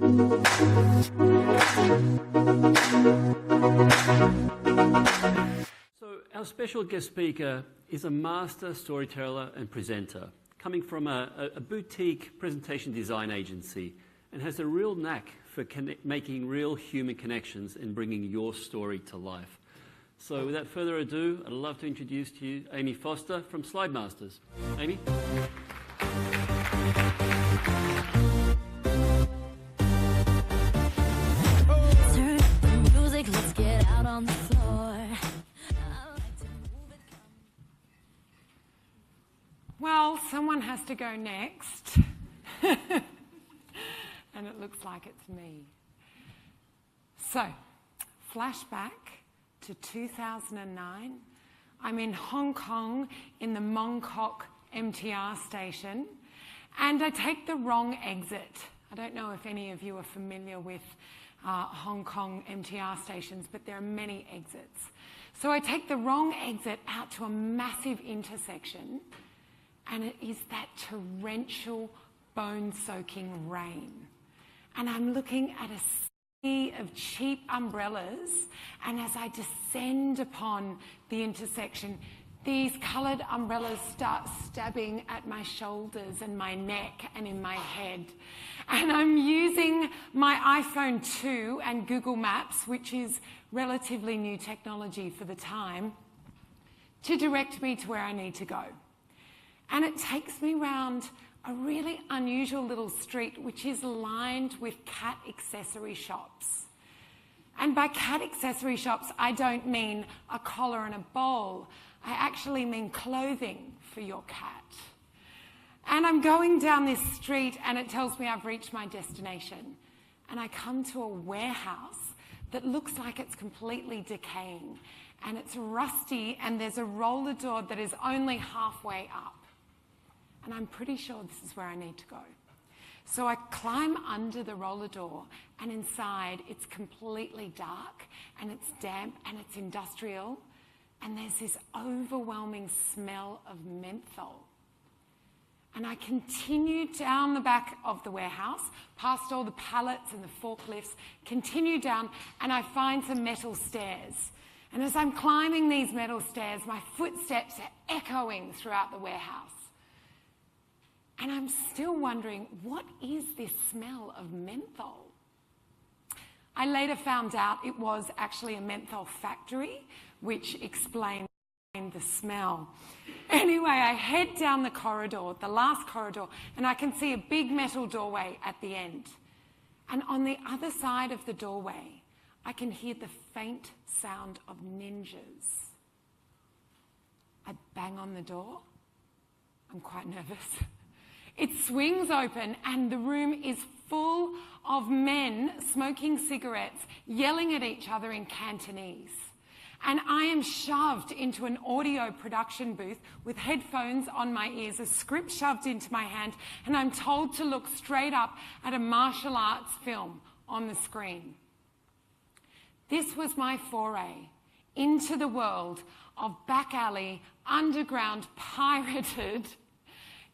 So our special guest speaker is a master storyteller and presenter, coming from a boutique presentation design agency, and has a real knack for making real human connections and bringing your story to life. So without further ado, I'd love to introduce to you Aimee Foster from Slidemasters. Aimee? Turn up the music, let's get out on the floor. Well, someone has to go next. And it looks like it's me. So, flashback to 2009. I'm in Hong Kong in the Mong Kok MTR station, and I take the wrong exit. I don't know if any of you are familiar with Hong Kong MTR stations, but there are many exits. So I take the wrong exit out to a massive intersection, and it is that torrential, bone-soaking rain. And I'm looking at a sea of cheap umbrellas, and as I descend upon the intersection, these coloured umbrellas start stabbing at my shoulders and my neck and in my head. And I'm using my iPhone 2 and Google Maps, which is relatively new technology for the time, to direct me to where I need to go. And it takes me round a really unusual little street which is lined with cat accessory shops. And by cat accessory shops, I don't mean a collar and a bowl. I actually mean clothing for your cat. And I'm going down this street and it tells me I've reached my destination. And I come to a warehouse that looks like it's completely decaying. And it's rusty and there's a roller door that is only halfway up. And I'm pretty sure this is where I need to go. So I climb under the roller door, and inside it's completely dark, and it's damp, and it's industrial, and there's this overwhelming smell of menthol. And I continue down the back of the warehouse, past all the pallets and the forklifts, continue down, and I find some metal stairs. And as I'm climbing these metal stairs, my footsteps are echoing throughout the warehouse. And I'm still wondering, what is this smell of menthol? I later found out it was actually a menthol factory, which explained the smell. Anyway, I head down the corridor, the last corridor, and I can see a big metal doorway at the end. And on the other side of the doorway, I can hear the faint sound of ninjas. I bang on the door. I'm quite nervous. It swings open and the room is full of men smoking cigarettes, yelling at each other in Cantonese. And I am shoved into an audio production booth with headphones on my ears, a script shoved into my hand, and I'm told to look straight up at a martial arts film on the screen. This was my foray into the world of back alley, underground, pirated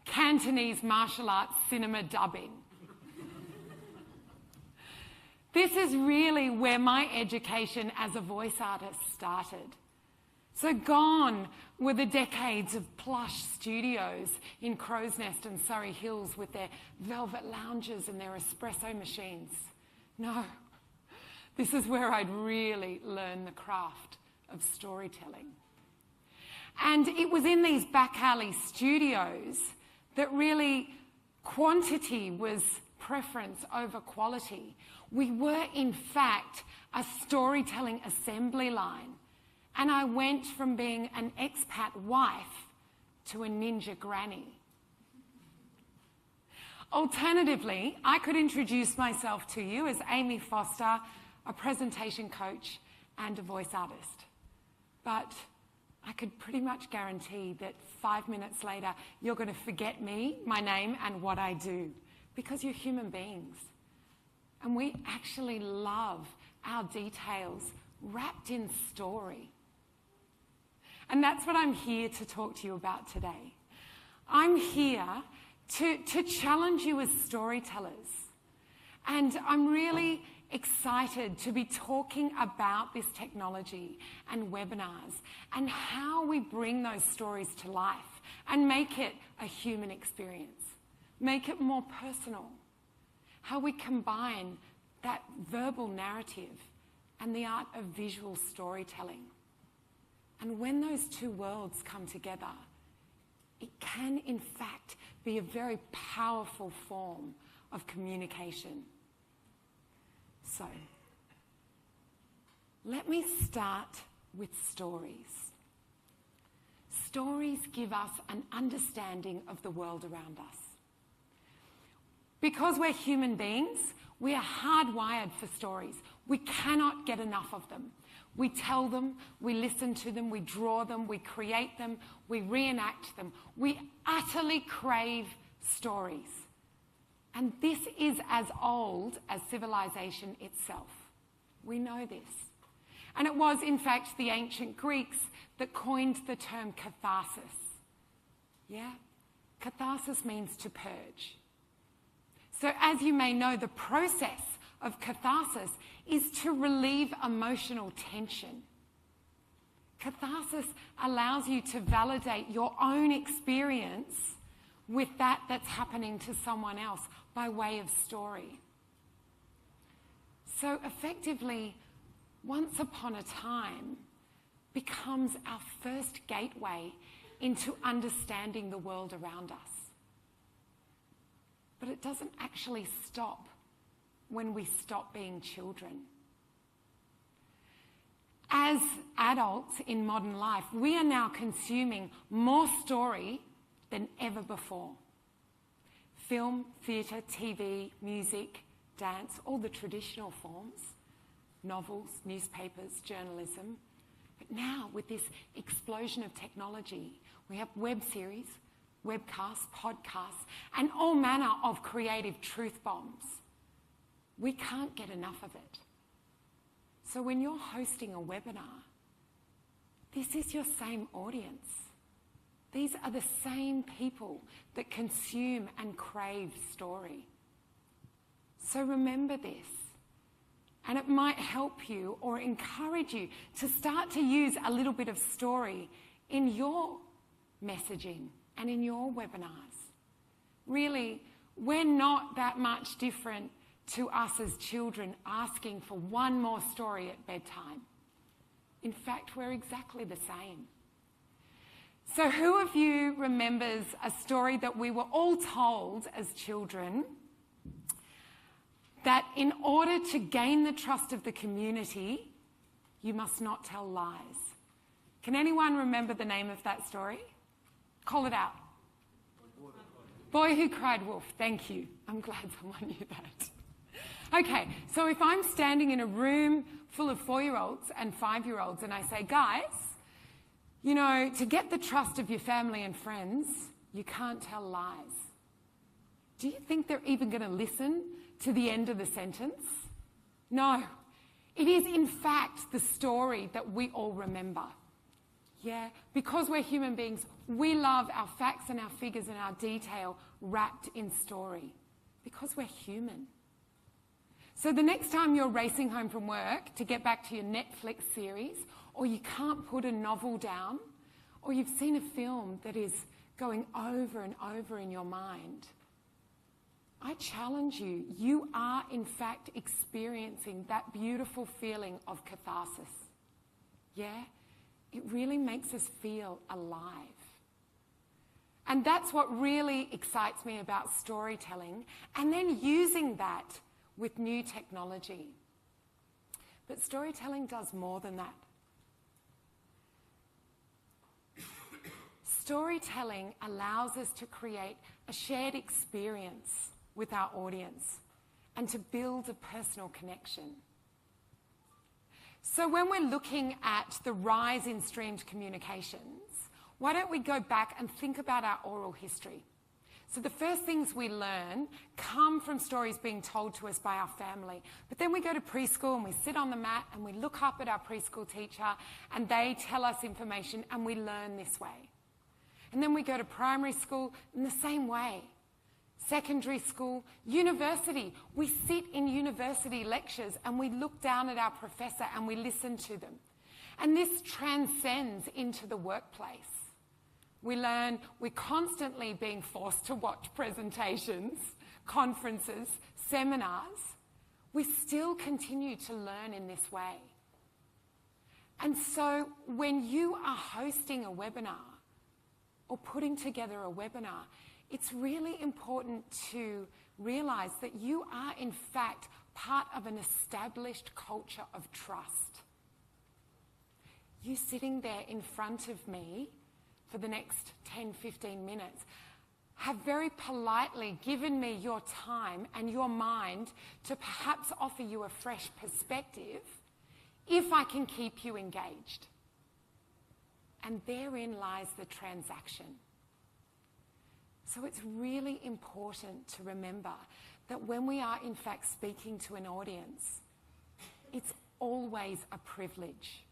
Cantonese martial arts cinema dubbing. This is really where my education as a voice artist started. So gone were the decades of plush studios in Crow's Nest and Surrey Hills with their velvet lounges and their espresso machines. No, this is where I'd really learn the craft of storytelling. And it was in these back alley studios that really quantity was preference over quality. We were, in fact, a storytelling assembly line. And I went from being an expat wife to a ninja granny. Alternatively, I could introduce myself to you as Aimee Foster, a presentation coach and a voice artist. But I could pretty much guarantee that 5 minutes later, you're going to forget me, my name, and what I do, because you're human beings. And we actually love our details wrapped in story. And that's what I'm here to talk to you about today. I'm here to challenge you as storytellers And I'm really excited to be talking about this technology and webinars and how we bring those stories to life and make it a human experience, make it more personal, how we combine that verbal narrative and the art of visual storytelling. And when those two worlds come together, it can in fact be a very powerful form of communication. So, let me start with stories. Stories give us an understanding of the world around us. Because we're human beings, we are hardwired for stories. We cannot get enough of them. We tell them, we listen to them, we draw them, we create them, we reenact them. We utterly crave stories. And this is as old as civilization itself. We know this. And it was, in fact, the ancient Greeks that coined the term catharsis. Yeah? Catharsis means to purge. So as you may know, the process of catharsis is to relieve emotional tension. Catharsis allows you to validate your own experience with that that's happening to someone else by way of story. So effectively, once upon a time becomes our first gateway into understanding the world around us. But it doesn't actually stop when we stop being children. As adults in modern life, we are now consuming more story than ever before. Film, theatre, TV, music, dance, all the traditional forms, novels, newspapers, journalism. But now, with this explosion of technology, we have web series, webcasts, podcasts, and all manner of creative truth bombs. We can't get enough of it. So when you're hosting a webinar, this is your same audience. These are the same people that consume and crave story. So remember this, and it might help you or encourage you to start to use a little bit of story in your messaging and in your webinars. Really, we're not that much different to us as children asking for one more story at bedtime. In fact, we're exactly the same. So who of you remembers a story that we were all told as children that in order to gain the trust of the community, you must not tell lies? Can anyone remember the name of that story? Call it out. Boy Who Cried Wolf. Thank you. I'm glad someone knew that. Okay, so if I'm standing in a room full of 4-year-olds and 5-year-olds and I say, guys, you know, to get the trust of your family and friends, you can't tell lies. Do you think they're even going to listen to the end of the sentence? No. It is, in fact, the story that we all remember. Yeah, because we're human beings, we love our facts and our figures and our detail wrapped in story. Because we're human. So the next time you're racing home from work to get back to your Netflix series, or you can't put a novel down, or you've seen a film that is going over and over in your mind, I challenge you, you are in fact experiencing that beautiful feeling of catharsis. Yeah? It really makes us feel alive. And that's what really excites me about storytelling, and then using that with new technology. But storytelling does more than that. Storytelling allows us to create a shared experience with our audience and to build a personal connection. So when we're looking at the rise in streamed communications, why don't we go back and think about our oral history? So the first things we learn come from stories being told to us by our family. But then we go to preschool and we sit on the mat and we look up at our preschool teacher and they tell us information and we learn this way. And then we go to primary school in the same way. secondary school, university. We sit in university lectures and we look down at our professor and we listen to them. And this transcends into the workplace. We learn, we're constantly being forced to watch presentations, conferences, seminars. We still continue to learn in this way. And so when you are hosting a webinar or putting together a webinar, it's really important to realize that you are in fact part of an established culture of trust. You sitting there in front of me for the next 10, 15 minutes have very politely given me your time and your mind to perhaps offer you a fresh perspective if I can keep you engaged. And therein lies the transaction. So it's really important to remember that when we are in fact speaking to an audience, it's always a privilege.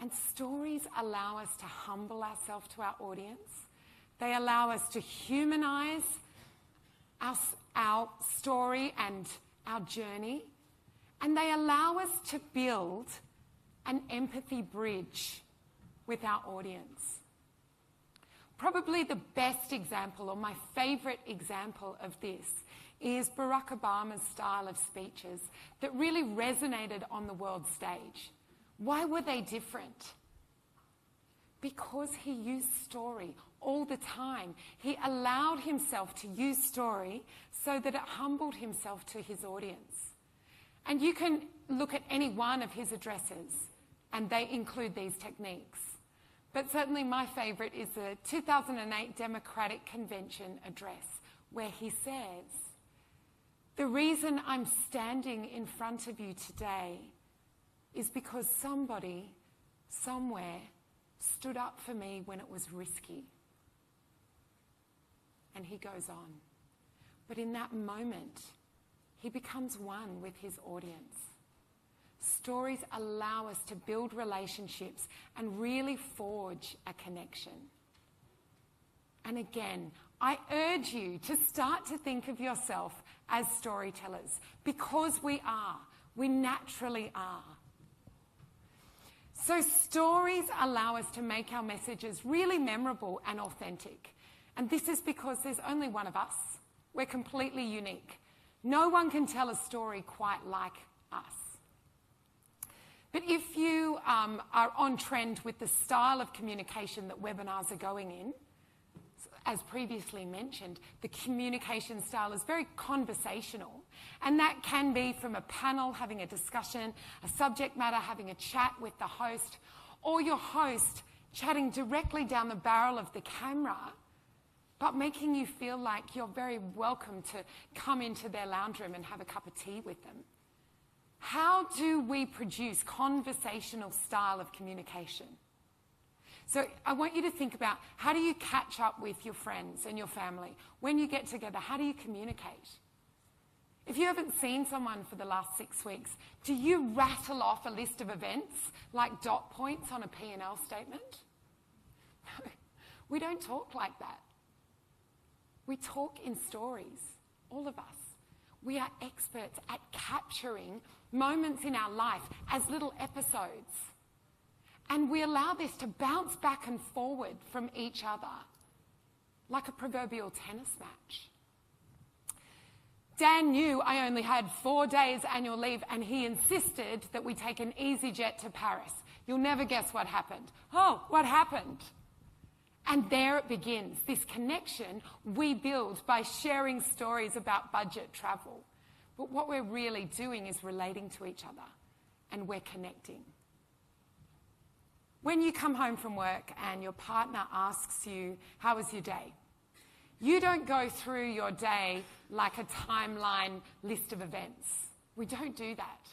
And stories allow us to humble ourselves to our audience. They allow us to humanize our story and our journey. And they allow us to build an empathy bridge with our audience. Probably the best example, or my favorite example of this, is Barack Obama's style of speeches that really resonated on the world stage. Why were they different? Because he used story all the time. He allowed himself to use story so that it humbled himself to his audience. And you can look at any one of his addresses, and they include these techniques. But certainly my favourite is the 2008 Democratic Convention address, where he says, "The reason I'm standing in front of you today is because somebody, somewhere, stood up for me when it was risky." And he goes on. But in that moment, he becomes one with his audience. Stories allow us to build relationships and really forge a connection. And again, I urge you to start to think of yourself as storytellers, because we are. We naturally are. So stories allow us to make our messages really memorable and authentic. And this is because there's only one of us. We're completely unique. No one can tell a story quite like us. But if you are on trend with the style of communication that webinars are going in, as previously mentioned, the communication style is very conversational. And that can be from a panel having a discussion, a subject matter having a chat with the host, or your host chatting directly down the barrel of the camera, but making you feel like you're very welcome to come into their lounge room and have a cup of tea with them. How do we produce conversational style of communication? So I want you to think about, how do you catch up with your friends and your family? When you get together, how do you communicate? If you haven't seen someone for the last 6 weeks, do you rattle off a list of events like dot points on a P&L statement? No, we don't talk like that. We talk in stories, all of us. We are experts at capturing moments in our life as little episodes. And we allow this to bounce back and forward from each other like a proverbial tennis match. Dan knew I only had 4 days annual leave, and he insisted that we take an EasyJet to Paris. You'll never guess what happened. Oh, what happened? And there it begins, this connection we build by sharing stories about budget travel. But what we're really doing is relating to each other, and we're connecting. When you come home from work and your partner asks you, "How was your day?" you don't go through your day like a timeline list of events. We don't do that.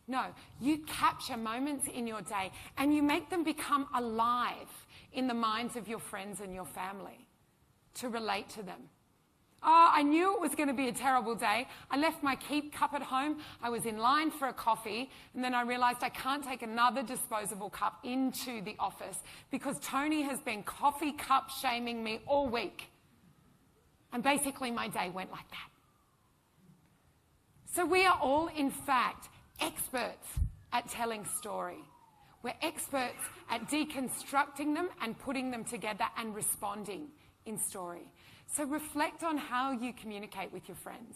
No, you capture moments in your day and you make them become alive in the minds of your friends and your family to relate to them. Oh, I knew it was going to be a terrible day. I left my Keep cup at home. I was in line for a coffee, and then I realised I can't take another disposable cup into the office because Tony has been coffee cup shaming me all week. And basically my day went like that. So we are all, in fact, experts at telling story. We're experts at deconstructing them and putting them together and responding in story. So reflect on how you communicate with your friends.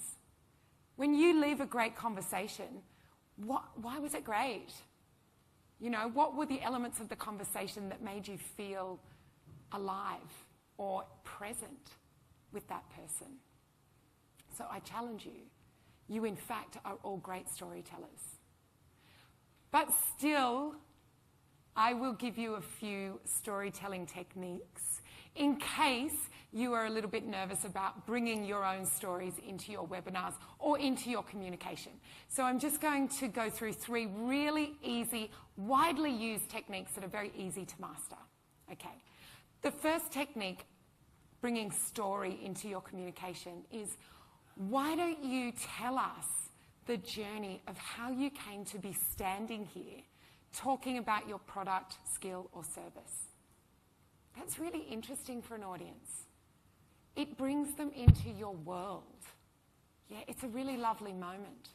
When you leave a great conversation, why was it great? You know, what were the elements of the conversation that made you feel alive or present with that person? So I challenge you. You, in fact, are all great storytellers. But still, I will give you a few storytelling techniques in case you are a little bit nervous about bringing your own stories into your webinars or into your communication. So I'm just going to go through 3 really easy, widely used techniques that are very easy to master. Okay. The first technique, bringing story into your communication, is why don't you tell us the journey of how you came to be standing here talking about your product, skill, or service? That's really interesting for an audience. It brings them into your world. Yeah, it's a really lovely moment.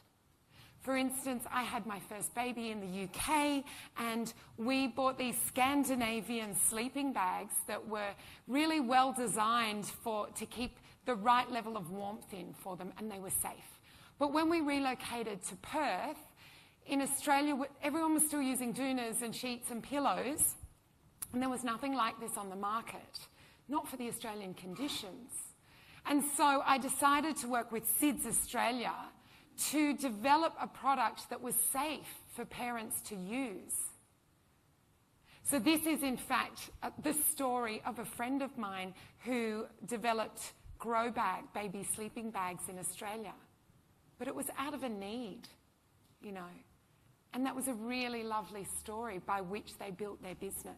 For instance, I had my first baby in the UK, and we bought these Scandinavian sleeping bags that were really well designed to keep the right level of warmth in for them, and they were safe. But when we relocated to Perth, in Australia, everyone was still using doonas and sheets and pillows, and there was nothing like this on the market, not for the Australian conditions. And so I decided to work with SIDS Australia to develop a product that was safe for parents to use. So this is, in fact, the story of a friend of mine who developed grow bag, baby sleeping bags in Australia. But it was out of a need, you know. And that was a really lovely story by which they built their business.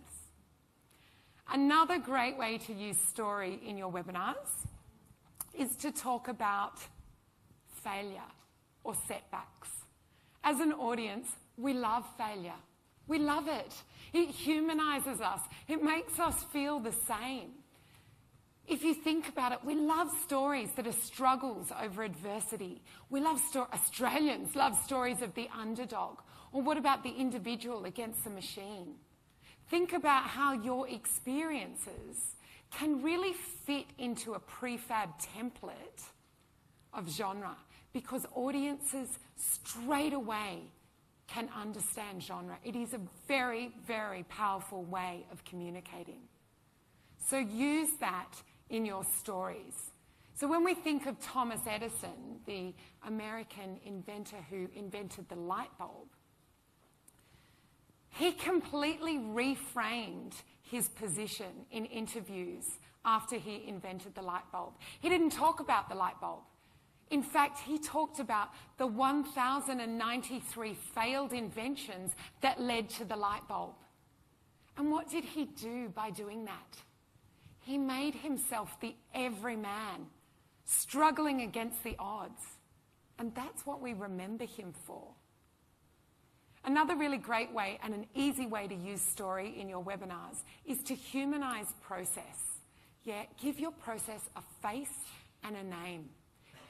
Another great way to use story in your webinars is to talk about failure or setbacks. As an audience, we love failure. We love it. It humanizes us. It makes us feel the same. If you think about it, we love stories that are struggles over adversity. We love Australians love stories of the underdog. Or what about the individual against the machine? Think about how your experiences can really fit into a prefab template of genre, because audiences straight away can understand genre. It is a very, very powerful way of communicating. So use that in your stories. So when we think of Thomas Edison, the American inventor who invented the light bulb, he completely reframed his position in interviews after he invented the light bulb. He didn't talk about the light bulb. In fact, he talked about the 1,093 failed inventions that led to the light bulb. And what did he do by doing that? He made himself the everyman, struggling against the odds. And that's what we remember him for. Another really great way and an easy way to use story in your webinars is to humanize process. Yeah, give your process a face and a name.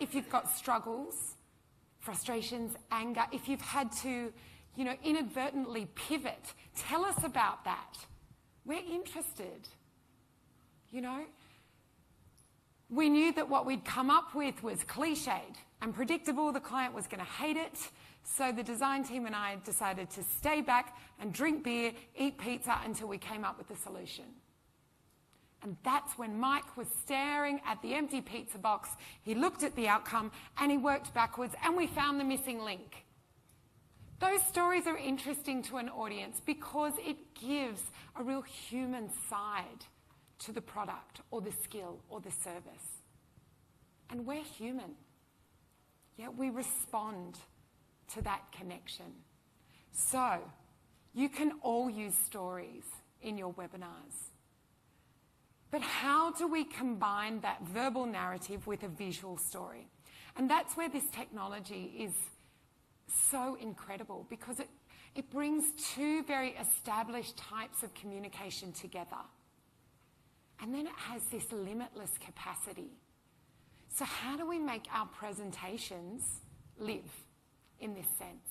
If you've got struggles, frustrations, anger, if you've had to, inadvertently pivot, tell us about that. We're interested. We knew that what we'd come up with was cliched and predictable. The client was going to hate it. So the design team and I decided to stay back and drink beer, eat pizza until we came up with the solution. And that's when Mike was staring at the empty pizza box. He looked at the outcome and he worked backwards, and we found the missing link. Those stories are interesting to an audience because it gives a real human side to the product or the skill or the service. And we're human. Yet we respond to that connection. So you can all use stories in your webinars. But how do we combine that verbal narrative with a visual story? And that's where this technology is so incredible, because it brings 2 very established types of communication together. And then it has this limitless capacity. So how do we make our presentations live in this sense?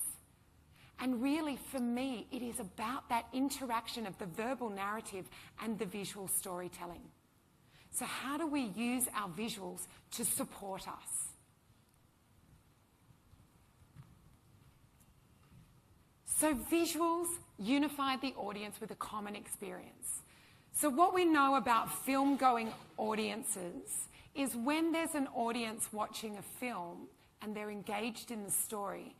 And really, for me, it is about that interaction of the verbal narrative and the visual storytelling. So how do we use our visuals to support us? So visuals unify the audience with a common experience. So what we know about film-going audiences is when there's an audience watching a film and they're engaged in the story,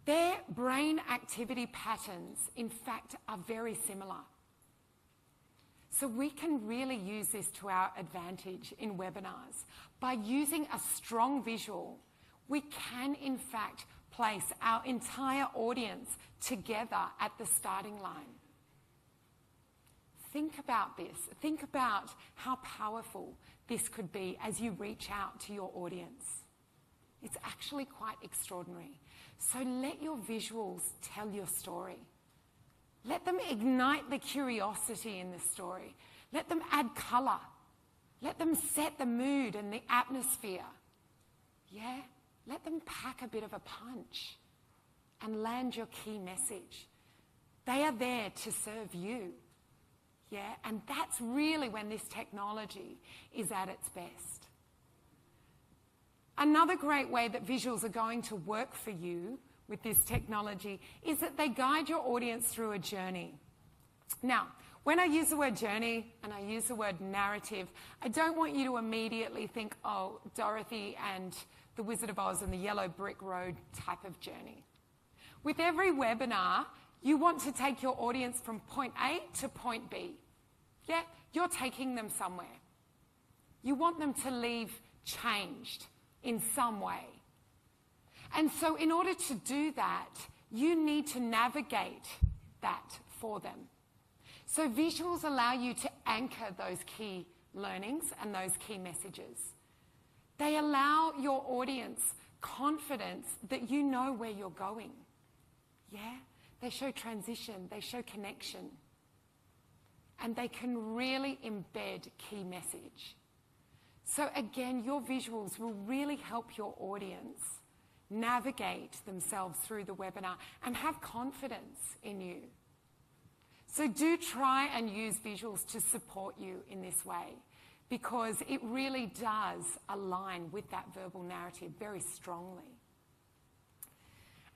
their brain activity patterns, in fact, are very similar. So we can really use this to our advantage in webinars. By using a strong visual, we can, in fact, place our entire audience together at the starting line. Think about this. Think about how powerful this could be as you reach out to your audience. It's actually quite extraordinary. So let your visuals tell your story. Let them ignite the curiosity in the story. Let them add colour. Let them set the mood and the atmosphere. Yeah? Let them pack a bit of a punch and land your key message. They are there to serve you. Yeah? And that's really when this technology is at its best. Another great way that visuals are going to work for you with this technology is that they guide your audience through a journey. Now, when I use the word journey and I use the word narrative, I don't want you to immediately think, oh, Dorothy and the Wizard of Oz and the Yellow Brick Road type of journey. With every webinar, you want to take your audience from point A to point B. Yeah, you're taking them somewhere. You want them to leave changed in some way. And so in order to do that, you need to navigate that for them. So visuals allow you to anchor those key learnings and those key messages. They allow your audience confidence that you know where you're going. Yeah? They show transition, they show connection. And they can really embed key message. So again, your visuals will really help your audience navigate themselves through the webinar and have confidence in you. So do try and use visuals to support you in this way, because it really does align with that verbal narrative very strongly.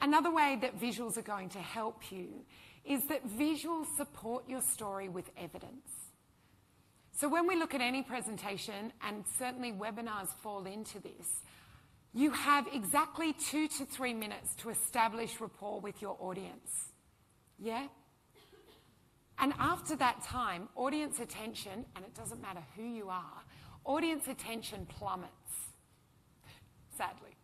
Another way that visuals are going to help you is that visuals support your story with evidence. So when we look at any presentation, and certainly webinars fall into this, you have exactly 2 to 3 minutes to establish rapport with your audience. Yeah? And after that time, audience attention, and it doesn't matter who you are, audience attention plummets, sadly.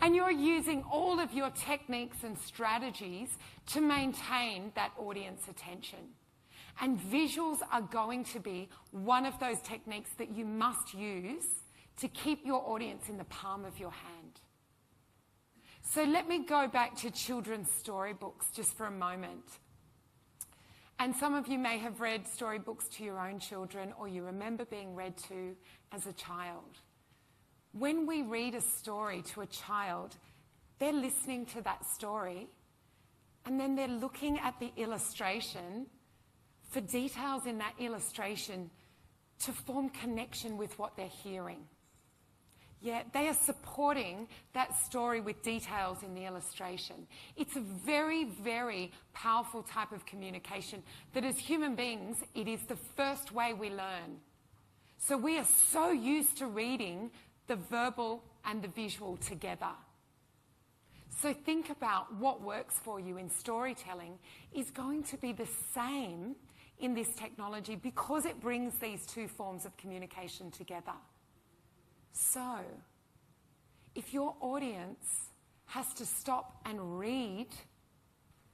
And you're using all of your techniques and strategies to maintain that audience attention. And visuals are going to be one of those techniques that you must use to keep your audience in the palm of your hand. So let me go back to children's storybooks just for a moment. And some of you may have read storybooks to your own children, or you remember being read to as a child. When we read a story to a child, they're listening to that story, and then they're looking at the illustration for details in that illustration to form connection with what they're hearing. Yeah, they are supporting that story with details in the illustration. It's a very, very powerful type of communication that as human beings, it is the first way we learn. So we are so used to reading the verbal and the visual together. So think about what works for you in storytelling is going to be the same in this technology because it brings these two forms of communication together. So, if your audience has to stop and read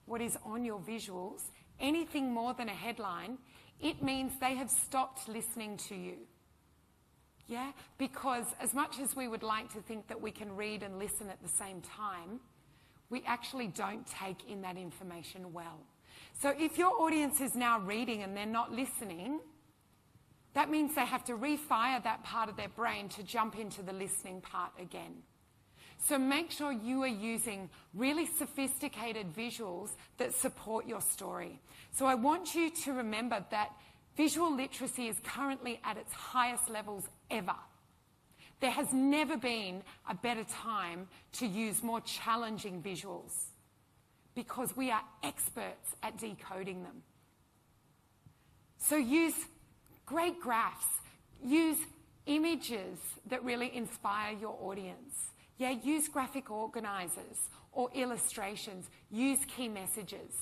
what is on your visuals, anything more than a headline, it means they have stopped listening to you. Yeah? Because as much as we would like to think that we can read and listen at the same time, we actually don't take in that information well. So if your audience is now reading and they're not listening, That means they have to refire that part of their brain to jump into the listening part again. So make sure you are using really sophisticated visuals that support your story. So I want you to remember that visual literacy is currently at its highest levels ever. There has never been a better time to use more challenging visuals because we are experts at decoding them. So use great graphs, use images that really inspire your audience. Yeah, use graphic organizers or illustrations, use key messages.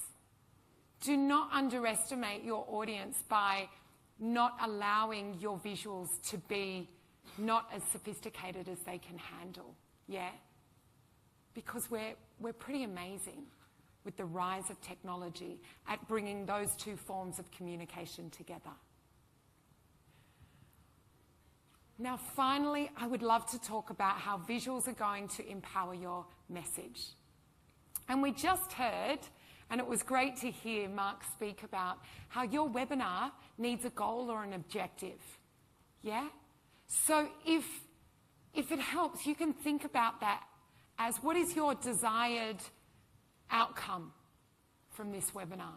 Do not underestimate your audience by not allowing your visuals to be not as sophisticated as they can handle, yeah? Because we're pretty amazing with the rise of technology at bringing those two forms of communication together. Now, finally, I would love to talk about how visuals are going to empower your message. And we just heard, and it was great to hear Mark speak about how your webinar needs a goal or an objective, yeah? So if it helps, you can think about that as what is your desired outcome from this webinar?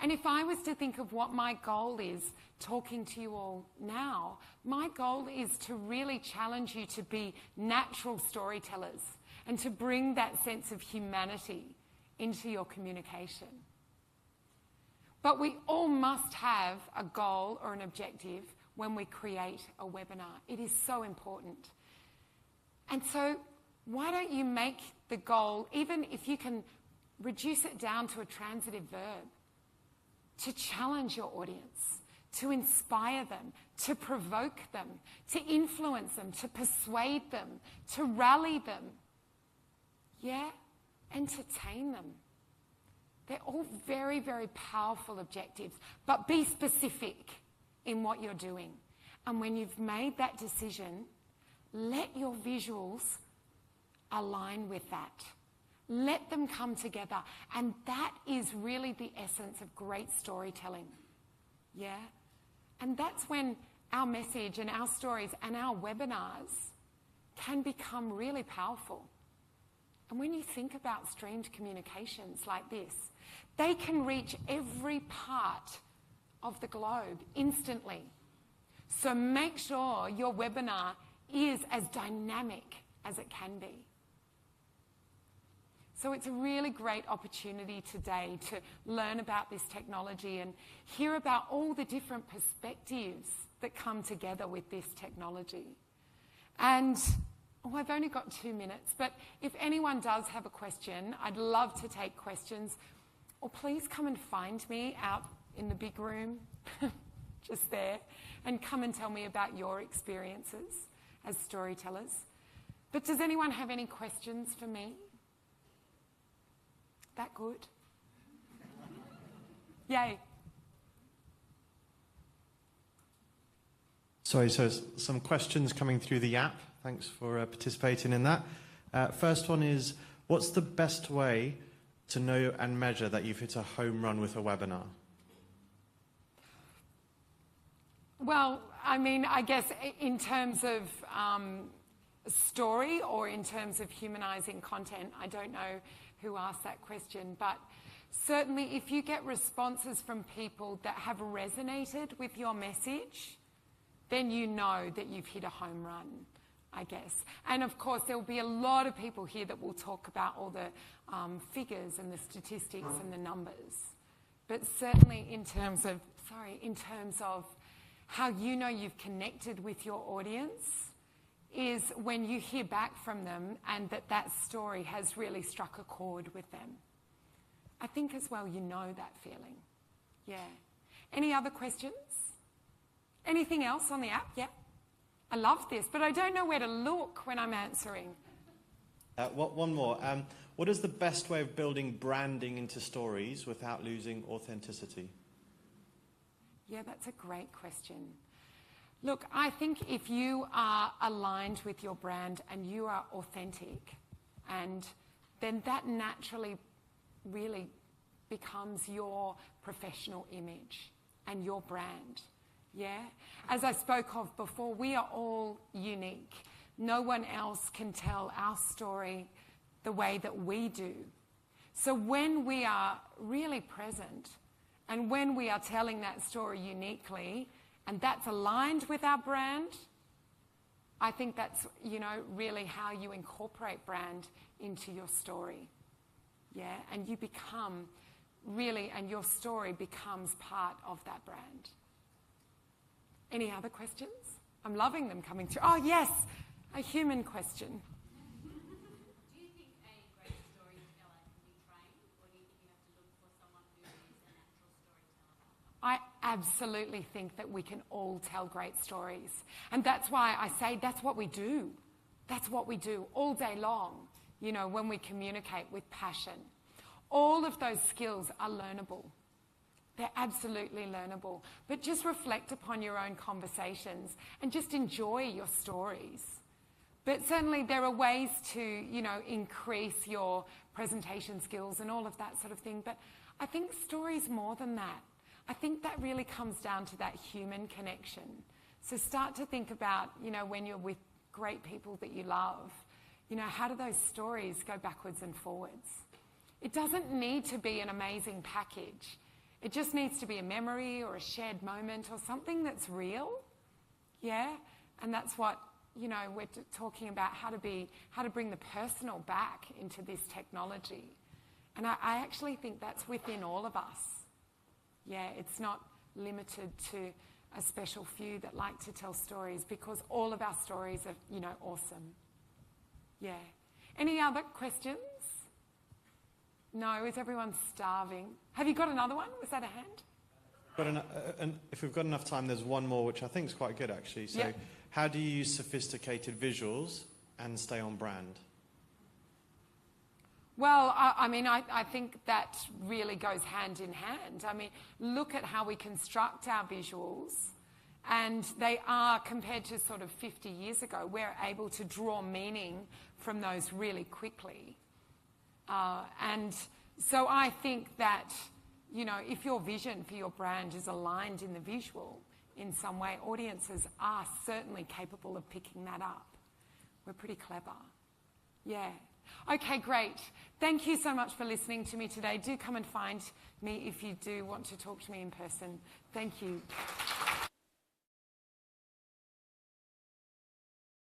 And if I was to think of what my goal is talking to you all now, my goal is to really challenge you to be natural storytellers and to bring that sense of humanity into your communication. But we all must have a goal or an objective when we create a webinar. It is so important. And so why don't you make the goal, even if you can reduce it down to a transitive verb, to challenge your audience, to inspire them, to provoke them, to influence them, to persuade them, to rally them, yeah, entertain them. They're all very, very powerful objectives, but be specific in what you're doing. And when you've made that decision, let your visuals align with that. Let them come together. And that is really the essence of great storytelling. Yeah? And that's when our message and our stories and our webinars can become really powerful. And when you think about streamed communications like this, they can reach every part of the globe instantly. So make sure your webinar is as dynamic as it can be. So it's a really great opportunity today to learn about this technology and hear about all the different perspectives that come together with this technology. And I've only got 2 minutes, but if anyone does have a question, I'd love to take questions. Or please come and find me out in the big room, just there, and come and tell me about your experiences as storytellers. But does anyone have any questions for me? That good? Yay. Sorry, so some questions coming through the app. Thanks for participating in that. First one is, what's the best way to know and measure that you've hit a home run with a webinar? Well, I mean, I guess in terms of story or in terms of humanizing content, I don't know who asked that question, but certainly if you get responses from people that have resonated with your message, then you know that you've hit a home run, I guess. And of course, there will be a lot of people here that will talk about all the figures and the statistics and the numbers. But certainly in terms of how you know you've connected with your audience is when you hear back from them and that story has really struck a chord with them. I think as well you know that feeling. Yeah. Any other questions? Anything else on the app? Yeah. I love this, but I don't know where to look when I'm answering. One more. What is the best way of building branding into stories without losing authenticity? Yeah, that's a great question. Look, I think if you are aligned with your brand and you are authentic, and then that naturally really becomes your professional image and your brand. Yeah? As I spoke of before, we are all unique. No one else can tell our story the way that we do. So when we are really present and when we are telling that story uniquely and that's aligned with our brand, I think that's, really how you incorporate brand into your story. Yeah? And you become and your story becomes part of that brand. Any other questions? I'm loving them coming through. Oh, yes, a human question. Do you think a great storyteller can be trained, or do you think you have to look for someone who is a natural storyteller? I absolutely think that we can all tell great stories. And that's why I say that's what we do. That's what we do all day long, when we communicate with passion. All of those skills are learnable. They're absolutely learnable. But just reflect upon your own conversations and just enjoy your stories. But certainly there are ways to, increase your presentation skills and all of that sort of thing. But I think story's more than that. I think that really comes down to that human connection. So start to think about, when you're with great people that you love, how do those stories go backwards and forwards? It doesn't need to be an amazing package. It just needs to be a memory or a shared moment or something that's real. Yeah? And that's what, we're talking about, how to bring the personal back into this technology. And I actually think that's within all of us. Yeah, it's not limited to a special few that like to tell stories, because all of our stories are, awesome. Yeah. Any other questions? No, is everyone starving? Have you got another one? Was that a hand? If we've got enough time, there's one more, which I think is quite good, actually. So, yeah. How do you use sophisticated visuals and stay on brand? Well, I think that really goes hand in hand. Look at how we construct our visuals, and they are, compared to sort of 50 years ago, we're able to draw meaning from those really quickly. And so I think that, if your vision for your brand is aligned in the visual in some way, audiences are certainly capable of picking that up. We're pretty clever. Yeah. Okay, great. Thank you so much for listening to me today. Do come and find me if you do want to talk to me in person. Thank you.